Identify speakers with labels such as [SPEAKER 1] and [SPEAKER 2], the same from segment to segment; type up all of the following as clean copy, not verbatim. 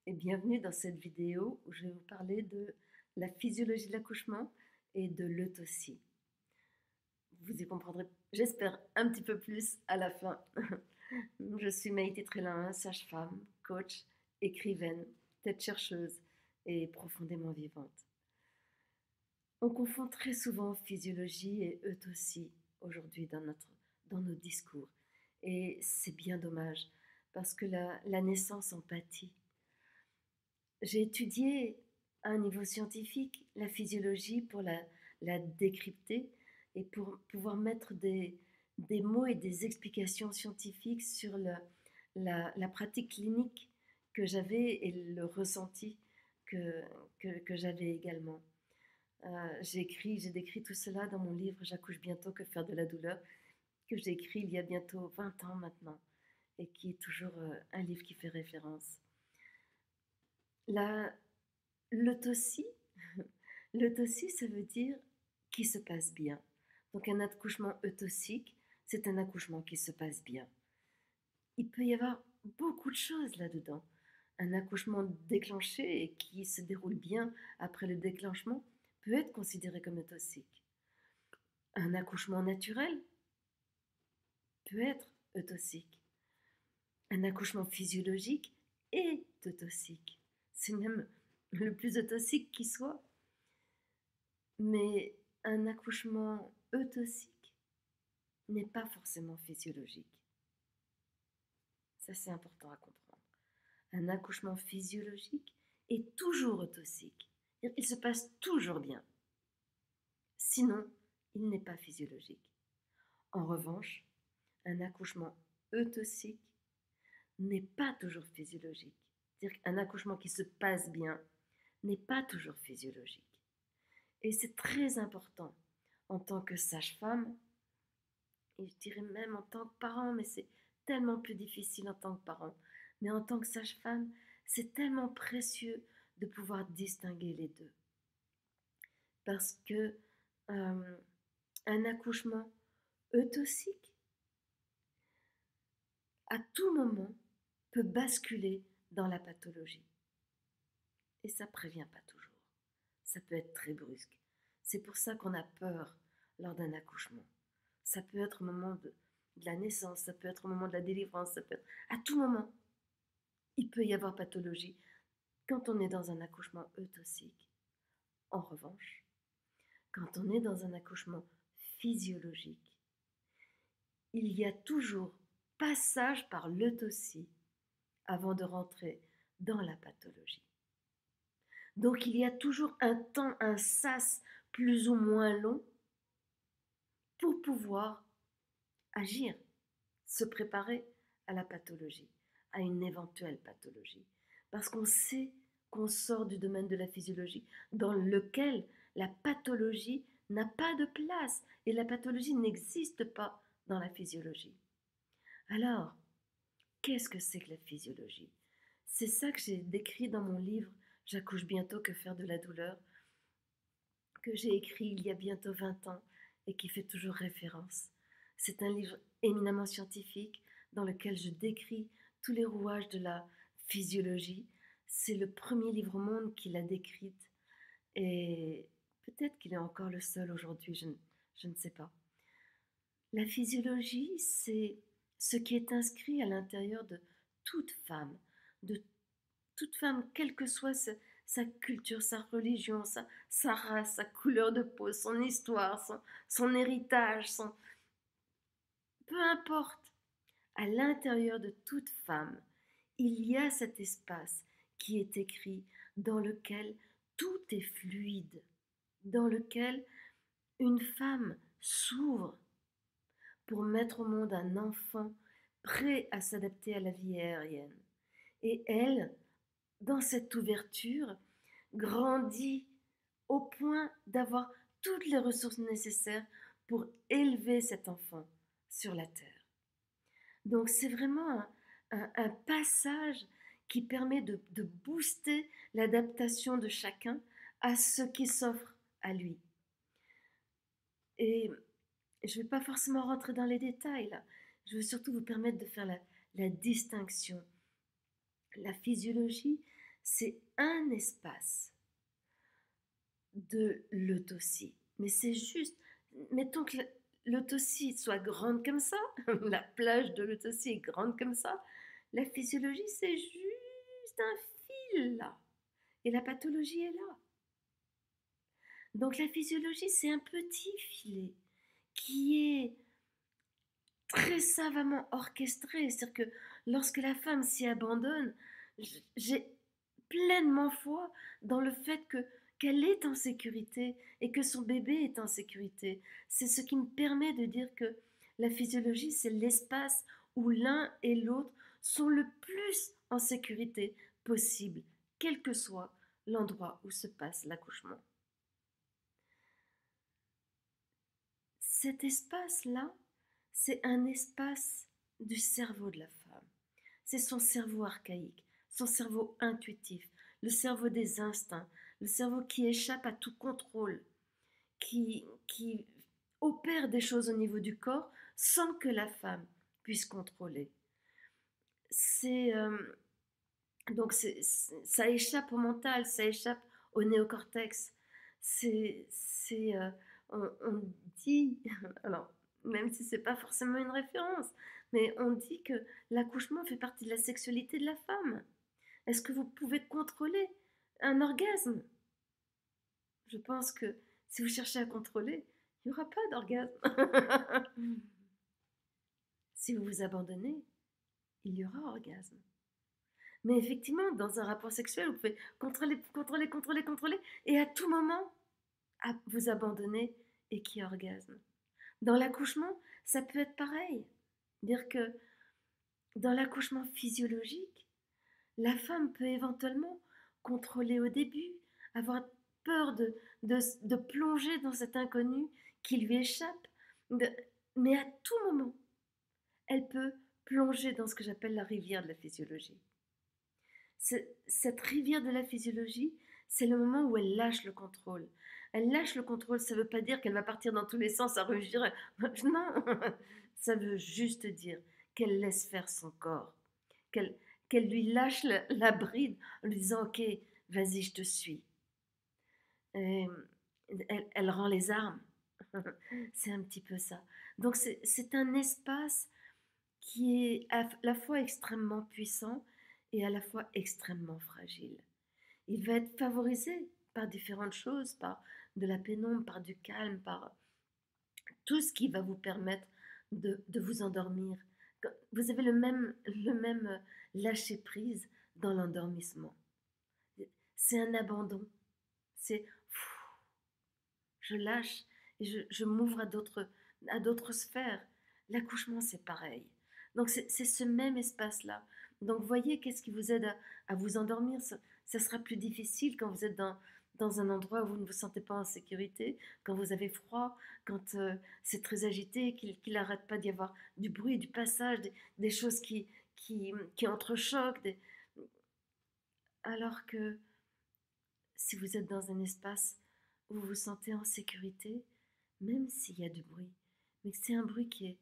[SPEAKER 1] et bienvenue dans cette vidéo où je vais vous parler de la physiologie de l'accouchement et de l'autopsie. Vous y comprendrez, j'espère, un petit peu plus à la fin. Je suis Maïté Trélin, sage-femme, coach, écrivaine, tête chercheuse et profondément vivante. On confond très souvent physiologie et autopsie aujourd'hui dans nos discours. Et c'est bien dommage parce que la naissance en pâtit. J'ai étudié à un niveau scientifique la physiologie pour la décrypter et pour pouvoir mettre des mots et des explications scientifiques sur la pratique clinique que j'avais et le ressenti que j'avais également. J'ai décrit tout cela dans mon livre J'accouche bientôt, que faire de la douleur, que j'ai écrit il y a bientôt 20 ans maintenant et qui est toujours un livre qui fait référence. La, L'autopsie, l'autopsie, ça veut dire qui se passe bien. Donc un accouchement autopsique, c'est un accouchement qui se passe bien. Il peut y avoir beaucoup de choses là-dedans. Un accouchement déclenché et qui se déroule bien après le déclenchement peut être considéré comme autopsique. Un accouchement naturel peut être autopsique. Un accouchement physiologique est autopsique. C'est même le plus autopsique qui soit. Mais un accouchement autopsique n'est pas forcément physiologique. Ça, c'est important à comprendre. Un accouchement physiologique est toujours autopsique. Il se passe toujours bien. Sinon, il n'est pas physiologique. En revanche, un accouchement autopsique n'est pas toujours physiologique. C'est-à-dire qu'un accouchement qui se passe bien n'est pas toujours physiologique. Et c'est très important en tant que sage-femme, et je dirais même en tant que parent, mais c'est tellement plus difficile en tant que parent. Mais en tant que sage-femme, c'est tellement précieux de pouvoir distinguer les deux. Parce que un accouchement autopsique, à tout moment, peut basculer dans la pathologie. Et ça ne prévient pas toujours. Ça peut être très brusque. C'est pour ça qu'on a peur lors d'un accouchement. Ça peut être au moment de la naissance, ça peut être au moment de la délivrance, ça peut être à tout moment. Il peut y avoir pathologie quand on est dans un accouchement autopsique. En revanche, quand on est dans un accouchement physiologique, il y a toujours passage par l'autopsie avant de rentrer dans la pathologie. Donc il y a toujours un temps, un sas plus ou moins long pour pouvoir agir, se préparer à la pathologie, à une éventuelle pathologie. Parce qu'on sait qu'on sort du domaine de la physiologie dans lequel la pathologie n'a pas de place et la pathologie n'existe pas dans la physiologie. Alors, qu'est-ce que c'est que la physiologie? C'est ça que j'ai décrit dans mon livre J'accouche bientôt, que faire de la douleur, que j'ai écrit il y a bientôt 20 ans et qui fait toujours référence. C'est un livre éminemment scientifique dans lequel je décris tous les rouages de la physiologie. C'est le premier livre au monde qui l'a décrite et peut-être qu'il est encore le seul aujourd'hui, je ne sais pas. La physiologie, c'est ce qui est inscrit à l'intérieur de toute femme, de toute femme, quelle que soit sa culture, sa religion, sa race, sa couleur de peau, son histoire, son héritage, peu importe, à l'intérieur de toute femme, il y a cet espace qui est écrit dans lequel tout est fluide, dans lequel une femme s'ouvre pour mettre au monde un enfant prêt à s'adapter à la vie aérienne. Et elle, dans cette ouverture, grandit au point d'avoir toutes les ressources nécessaires pour élever cet enfant sur la terre. Donc c'est vraiment un passage qui permet de booster l'adaptation de chacun à ce qui s'offre à lui. Et je ne vais pas forcément rentrer dans les détails là. Je veux surtout vous permettre de faire la distinction. La physiologie, c'est un espace de l'autocie. Mais c'est juste, mettons que l'autocie soit grande comme ça, la plage de l'autocie est grande comme ça, la physiologie c'est juste un fil là, et la pathologie est là. Donc la physiologie c'est un petit filet qui est très savamment orchestré, c'est-à-dire que lorsque la femme s'y abandonne, j'ai pleinement foi dans le fait que qu'elle est en sécurité et que son bébé est en sécurité. C'est ce qui me permet de dire que la physiologie, c'est l'espace où l'un et l'autre sont le plus en sécurité possible, quel que soit l'endroit où se passe l'accouchement. Cet espace-là, c'est un espace du cerveau de la femme. C'est son cerveau archaïque, son cerveau intuitif, le cerveau des instincts, le cerveau qui échappe à tout contrôle, qui opère des choses au niveau du corps sans que la femme puisse contrôler. C'est donc ça échappe au mental, ça échappe au néocortex. C'est on dit, alors même si c'est pas forcément une référence, mais on dit que l'accouchement fait partie de la sexualité de la femme. Est-ce que vous pouvez contrôler un orgasme? Je pense que si vous cherchez à contrôler, il n'y aura pas d'orgasme. Si vous vous abandonnez, il y aura orgasme. Mais effectivement, dans un rapport sexuel, vous pouvez contrôler, et à tout moment, vous abandonner et qu'il y ait orgasme. Dans l'accouchement, ça peut être pareil. Dire que dans l'accouchement physiologique, la femme peut éventuellement contrôler au début, avoir peur de plonger dans cet inconnu qui lui échappe, mais à tout moment, elle peut plonger dans ce que j'appelle la rivière de la physiologie. Cette rivière de la physiologie, c'est le moment où elle lâche le contrôle. Elle lâche le contrôle, ça ne veut pas dire qu'elle va partir dans tous les sens à rugir. Non, ça veut juste dire qu'elle laisse faire son corps, qu'elle lui lâche la bride en lui disant ok, vas-y, je te suis. Et elle rend les armes. C'est un petit peu ça. Donc c'est un espace qui est à la fois extrêmement puissant et à la fois extrêmement fragile. Il va être favorisé par différentes choses, par de la pénombre, par du calme, par tout ce qui va vous permettre de vous endormir. Vous avez le même lâcher prise dans l'endormissement. C'est un abandon. C'est je lâche et je m'ouvre à d'autres sphères. L'accouchement, c'est pareil. Donc c'est ce même espace-là. Donc voyez qu'est-ce qui vous aide à vous endormir. Ça sera plus difficile quand vous êtes dans un endroit où vous ne vous sentez pas en sécurité, quand vous avez froid, quand c'est très agité, qu'il n'arrête pas d'y avoir du bruit, du passage, des choses qui entrechoquent. Alors que si vous êtes dans un espace où vous vous sentez en sécurité, même s'il y a du bruit, mais que c'est un bruit qui est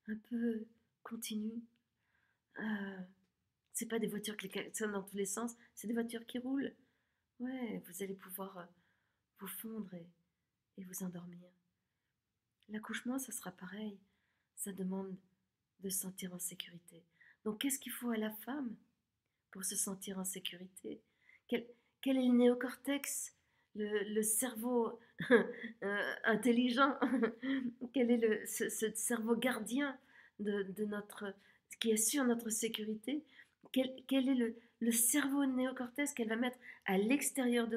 [SPEAKER 1] un peu continu, euh, c'est pas des voitures qui klaxonnent dans tous les sens, c'est des voitures qui roulent. Ouais, vous allez pouvoir vous fondre et vous endormir. L'accouchement, ça sera pareil. Ça demande de se sentir en sécurité. Donc, qu'est-ce qu'il faut à la femme pour se sentir en sécurité? quel, quel est le néocortex, le cerveau intelligent? Quel est ce cerveau gardien de notre, qui assure notre sécurité? Quel est le cerveau néocortex qu'elle va mettre à l'extérieur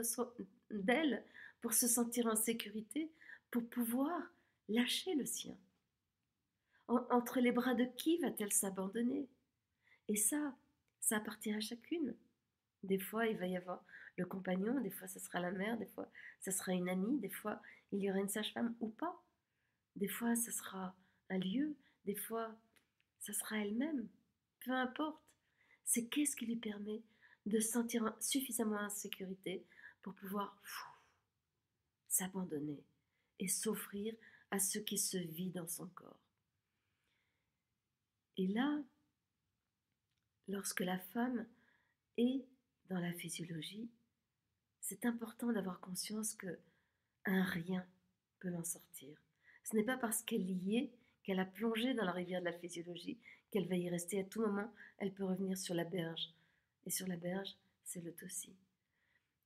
[SPEAKER 1] d'elle pour se sentir en sécurité, pour pouvoir lâcher le sien? Entre les bras de qui va-t-elle s'abandonner? Et ça appartient à chacune. Des fois, il va y avoir le compagnon, des fois, ce sera la mère, des fois, ce sera une amie, des fois, il y aura une sage-femme ou pas. Des fois, ce sera un lieu, des fois, ce sera elle-même. Peu importe. C'est qu'est-ce qui lui permet de se sentir suffisamment en sécurité pour pouvoir s'abandonner et s'offrir à ce qui se vit dans son corps. Et là, lorsque la femme est dans la physiologie, c'est important d'avoir conscience que un rien peut l'en sortir. Ce n'est pas parce qu'elle y est, qu'elle a plongé dans la rivière de la physiologie, qu'elle va y rester à tout moment. Elle peut revenir sur la berge. Et sur la berge, c'est l'autre aussi.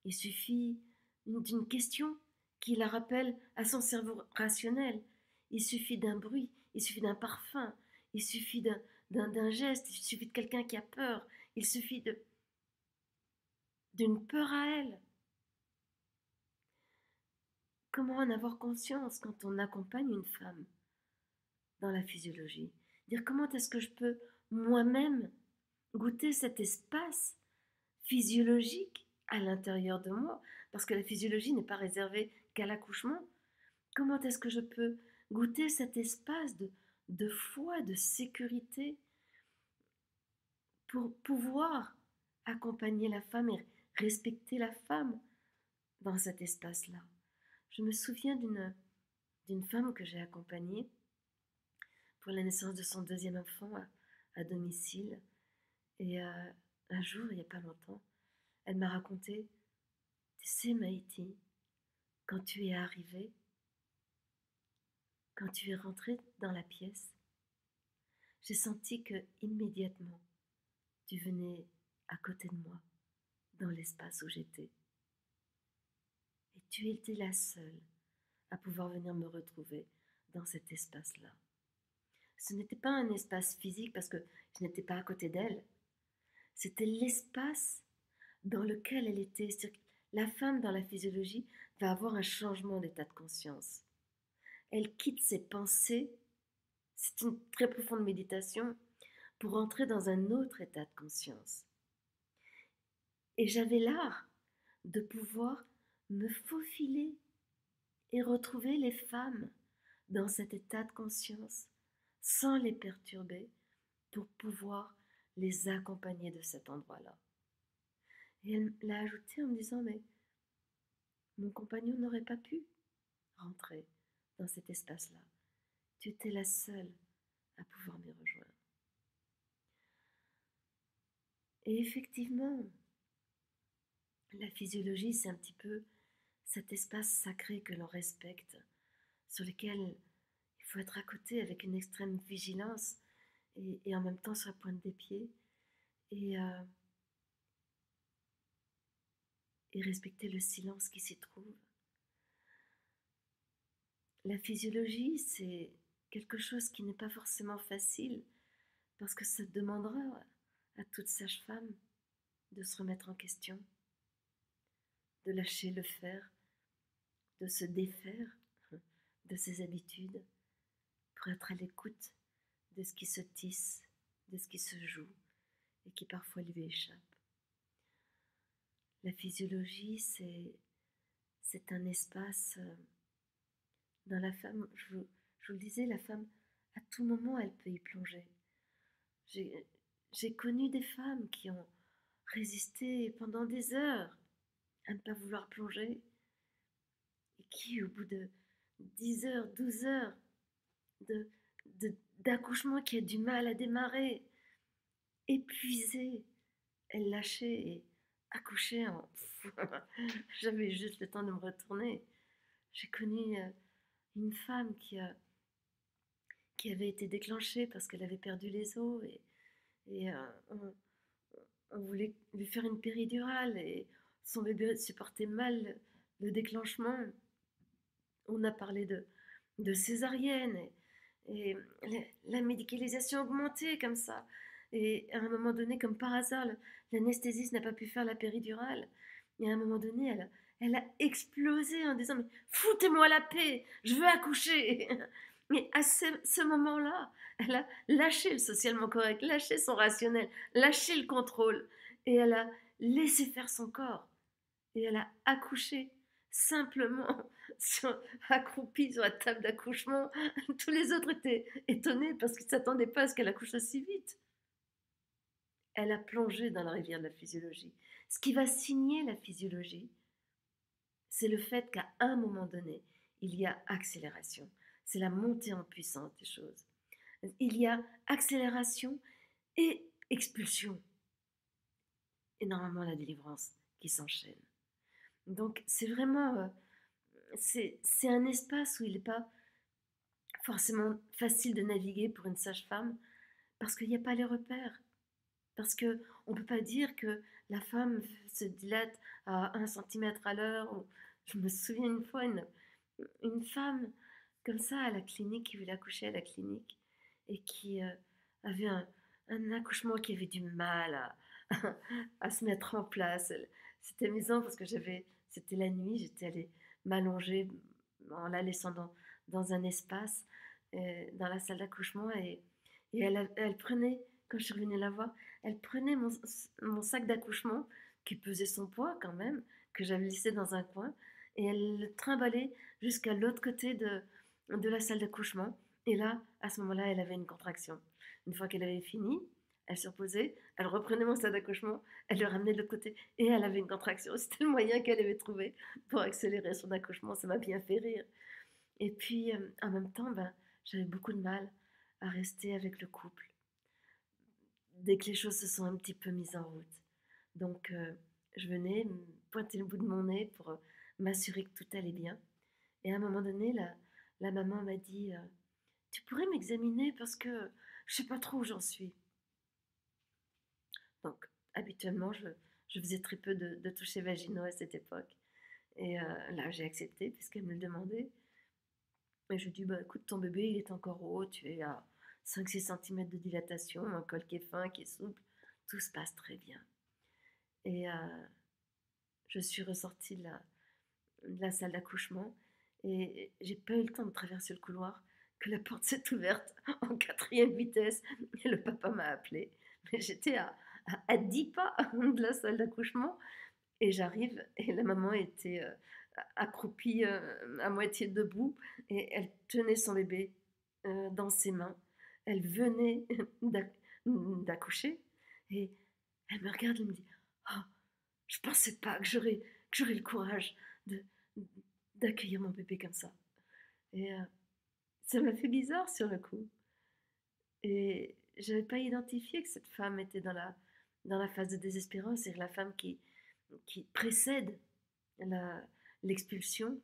[SPEAKER 1] Il suffit d'une question qui la rappelle à son cerveau rationnel. Il suffit d'un bruit, il suffit d'un parfum, il suffit d'un geste, il suffit de quelqu'un qui a peur, il suffit d'une peur à elle. Comment en avoir conscience quand on accompagne une femme dans la physiologie? Dire comment est-ce que je peux moi-même goûter cet espace physiologique à l'intérieur de moi, parce que la physiologie n'est pas réservée qu'à l'accouchement. Comment est-ce que je peux goûter cet espace de foi, de sécurité pour pouvoir accompagner la femme et respecter la femme dans cet espace-là? Je me souviens d'une femme que j'ai accompagnée pour la naissance de son deuxième enfant à domicile. Et un jour, il n'y a pas longtemps, elle m'a raconté, tu sais Maïti, quand tu es arrivée, quand tu es rentrée dans la pièce, j'ai senti que immédiatement tu venais à côté de moi, dans l'espace où j'étais. Et tu étais la seule à pouvoir venir me retrouver dans cet espace-là. Ce n'était pas un espace physique parce que je n'étais pas à côté d'elle. C'était l'espace dans lequel elle était. C'est-à-dire que la femme dans la physiologie va avoir un changement d'état de conscience. Elle quitte ses pensées, c'est une très profonde méditation, pour entrer dans un autre état de conscience. Et j'avais l'art de pouvoir me faufiler et retrouver les femmes dans cet état de conscience sans les perturber pour pouvoir les accompagner de cet endroit-là. Et elle l'a ajouté en me disant, mais mon compagnon n'aurait pas pu rentrer dans cet espace-là. Tu étais la seule à pouvoir m'y rejoindre. Et effectivement, la physiologie, c'est un petit peu cet espace sacré que l'on respecte, sur lequel il faut être à côté avec une extrême vigilance et en même temps sur la pointe des pieds et respecter le silence qui s'y trouve. La physiologie, c'est quelque chose qui n'est pas forcément facile parce que ça demandera à toute sage-femme de se remettre en question, de lâcher le faire, de se défaire de ses habitudes pour être à l'écoute de ce qui se tisse, de ce qui se joue et qui parfois lui échappe. La physiologie, c'est un espace dans la femme, je vous le disais, la femme, à tout moment, elle peut y plonger. J'ai connu des femmes qui ont résisté pendant des heures à ne pas vouloir plonger et qui, au bout de 10 heures, 12 heures d'accouchement qui a du mal à démarrer, épuisée, elle lâchait et accouchait en... J'avais juste le temps de me retourner. J'ai connu une femme qui avait été déclenchée parce qu'elle avait perdu les os et on voulait lui faire une péridurale et son bébé supportait mal le déclenchement. On a parlé de césarienne et la médicalisation augmentait comme ça. Et à un moment donné, comme par hasard, l'anesthésiste n'a pas pu faire la péridurale. Et à un moment donné, elle a explosé en disant « Mais foutez-moi la paix, je veux accoucher !» Mais à ce moment-là, elle a lâché le socialement correct, lâché son rationnel, lâché le contrôle. Et elle a laissé faire son corps. Et elle a accouché simplement accroupie sur la table d'accouchement. Tous les autres étaient étonnés parce qu'ils ne s'attendaient pas à ce qu'elle accouche aussi vite. Elle a plongé dans la rivière de la physiologie. Ce qui va signer la physiologie, c'est le fait qu'à un moment donné, il y a accélération. C'est la montée en puissance des choses. Il y a accélération et expulsion. énormément la délivrance qui s'enchaîne. Donc c'est vraiment, c'est un espace où il n'est pas forcément facile de naviguer pour une sage-femme parce qu'il n'y a pas les repères. Parce qu'on ne peut pas dire que la femme se dilate à 1 centimètre à l'heure. Je me souviens une fois, une femme comme ça à la clinique, qui voulait accoucher à la clinique et qui avait un accouchement qui avait du mal à se mettre en place. C'était amusant parce que c'était la nuit, j'étais allée m'allonger en la laissant dans un espace, dans la salle d'accouchement et elle prenait, quand je suis revenue la voir, elle prenait mon sac d'accouchement qui pesait son poids quand même, que j'avais laissé dans un coin, et elle le trimballait jusqu'à l'autre côté de la salle d'accouchement. Et là, à ce moment-là, elle avait une contraction. Une fois qu'elle avait fini, elle se reposait, elle reprenait mon sac d'accouchement, elle le ramenait de l'autre côté et elle avait une contraction. C'était le moyen qu'elle avait trouvé pour accélérer son accouchement. Ça m'a bien fait rire. Et puis, en même temps, ben, j'avais beaucoup de mal à rester avec le couple dès que les choses se sont un petit peu mises en route. Donc, je venais me pointer le bout de mon nez pour m'assurer que tout allait bien. Et à un moment donné, la maman m'a dit tu pourrais m'examiner parce que je sais pas trop où j'en suis. Donc, habituellement, je faisais très peu de touchés vaginaux à cette époque. Et là, j'ai accepté puisqu'elle me le demandait. Et je lui ai dit bah, écoute, ton bébé, il est encore haut, tu es à 5-6 cm de dilatation, un col qui est fin, qui est souple. Tout se passe très bien. Et je suis ressortie de la salle d'accouchement et j'ai pas eu le temps de traverser le couloir que la porte s'est ouverte en 4e vitesse et le papa m'a appelé. Mais j'étais à 10 pas de la salle d'accouchement et j'arrive et la maman était accroupie à moitié debout et elle tenait son bébé dans ses mains. Elle venait d'accoucher et elle me regarde et me dit oh, je pensais pas que j'aurais le courage de, d'accueillir mon bébé comme ça. Et ça m'a fait bizarre sur le coup. Et je n'avais pas identifié que cette femme était dans la phase de désespérance, c'est la femme qui précède l'expulsion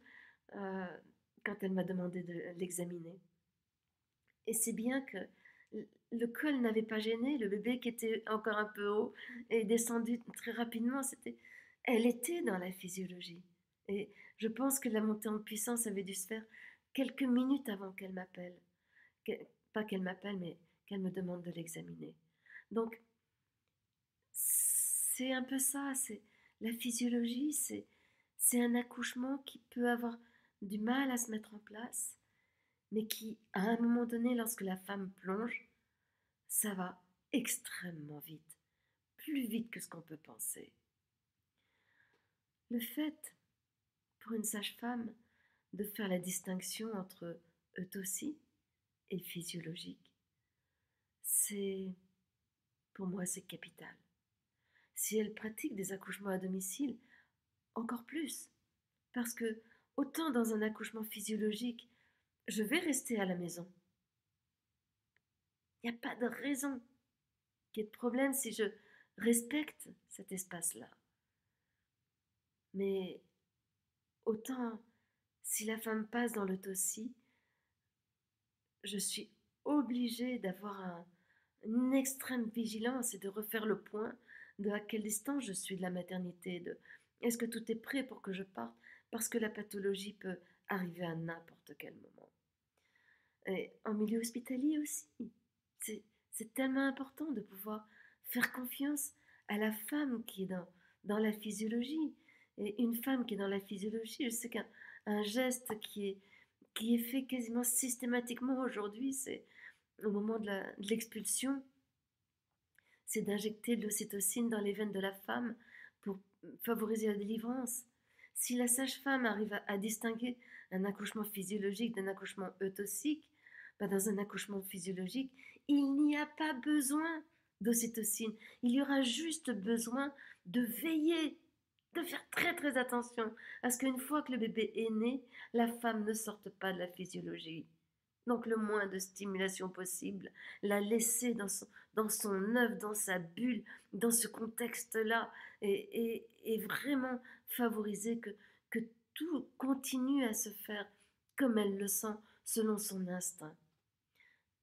[SPEAKER 1] euh, quand elle m'a demandé de l'examiner. Et c'est bien que le col n'avait pas gêné, le bébé qui était encore un peu haut est descendu très rapidement. Elle était dans la physiologie. Et je pense que la montée en puissance avait dû se faire quelques minutes avant qu'elle m'appelle. Pas qu'elle m'appelle, mais qu'elle me demande de l'examiner. Donc, c'est un peu ça, c'est la physiologie, c'est un accouchement qui peut avoir du mal à se mettre en place, mais qui, à un moment donné, lorsque la femme plonge, ça va extrêmement vite, plus vite que ce qu'on peut penser. Le fait, pour une sage-femme, de faire la distinction entre autopsie et physiologique, c'est, pour moi, c'est capital. Si elle pratique des accouchements à domicile, encore plus. Parce que, autant dans un accouchement physiologique, je vais rester à la maison. Il n'y a pas de raison qu'il y ait de problème si je respecte cet espace-là. Mais autant si la femme passe dans l'autopsie, je suis obligée d'avoir une extrême vigilance et de refaire le point de à quelle distance je suis de la maternité, de est-ce que tout est prêt pour que je parte, parce que la pathologie peut arriver à n'importe quel moment. Et en milieu hospitalier aussi, c'est tellement important de pouvoir faire confiance à la femme qui est dans la physiologie. Et une femme qui est dans la physiologie, je sais qu'un geste qui est fait quasiment systématiquement aujourd'hui, c'est au moment de l'expulsion, c'est d'injecter de l'ocytocine dans les veines de la femme pour favoriser la délivrance. Si la sage-femme arrive à distinguer un accouchement physiologique d'un accouchement eutoxique, ben dans un accouchement physiologique, il n'y a pas besoin d'ocytocine. Il y aura juste besoin de veiller, de faire très très attention à ce qu'une fois que le bébé est né, la femme ne sorte pas de la physiologie. Donc le moins de stimulation possible, la laisser dans son œuvre, dans sa bulle, dans ce contexte-là, et vraiment favoriser que tout continue à se faire comme elle le sent, selon son instinct,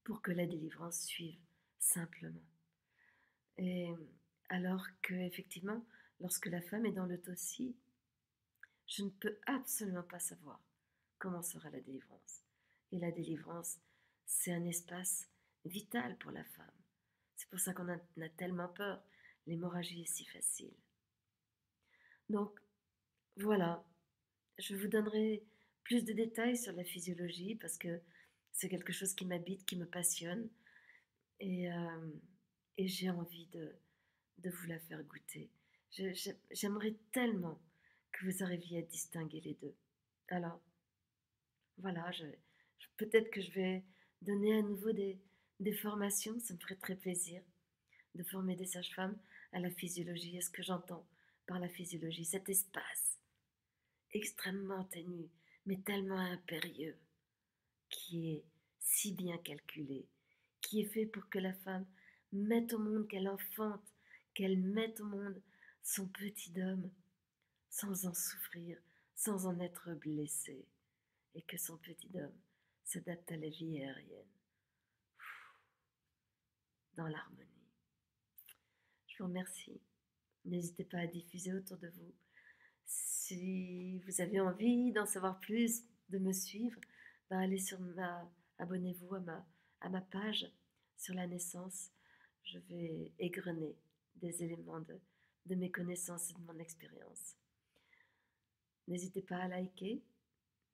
[SPEAKER 1] pour que la délivrance suive simplement. Et alors que, effectivement, lorsque la femme est dans l'autocie, je ne peux absolument pas savoir comment sera la délivrance. Et la délivrance, c'est un espace vital pour la femme. C'est pour ça qu'on a tellement peur. L'hémorragie est si facile. Donc, voilà, je vous donnerai plus de détails sur la physiologie parce que c'est quelque chose qui m'habite, qui me passionne. Et, euh, et j'ai envie de vous la faire goûter. J'aimerais tellement que vous arriviez à distinguer les deux. Alors, voilà, peut-être que je vais donner à nouveau des formations, ça me ferait très plaisir de former des sages-femmes à la physiologie. Est-ce que j'entends par la physiologie cet espace extrêmement ténu, mais tellement impérieux, qui est si bien calculé, qui est fait pour que la femme mette au monde, qu'elle enfante, qu'elle mette au monde son petit homme sans en souffrir, sans en être blessée, et que son petit homme s'adapte à la vie aérienne dans l'harmonie. Je vous remercie. N'hésitez pas à diffuser autour de vous. Si vous avez envie d'en savoir plus, de me suivre, ben allez abonnez-vous à ma page sur la naissance. Je vais égrener des éléments de mes connaissances et de mon expérience. N'hésitez pas à liker,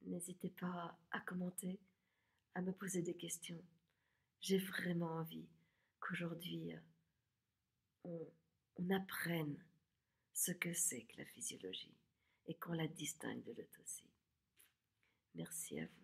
[SPEAKER 1] n'hésitez pas à commenter, à me poser des questions. J'ai vraiment envie qu'aujourd'hui on apprenne ce que c'est que la physiologie et qu'on la distingue de l'autocie. Merci à vous.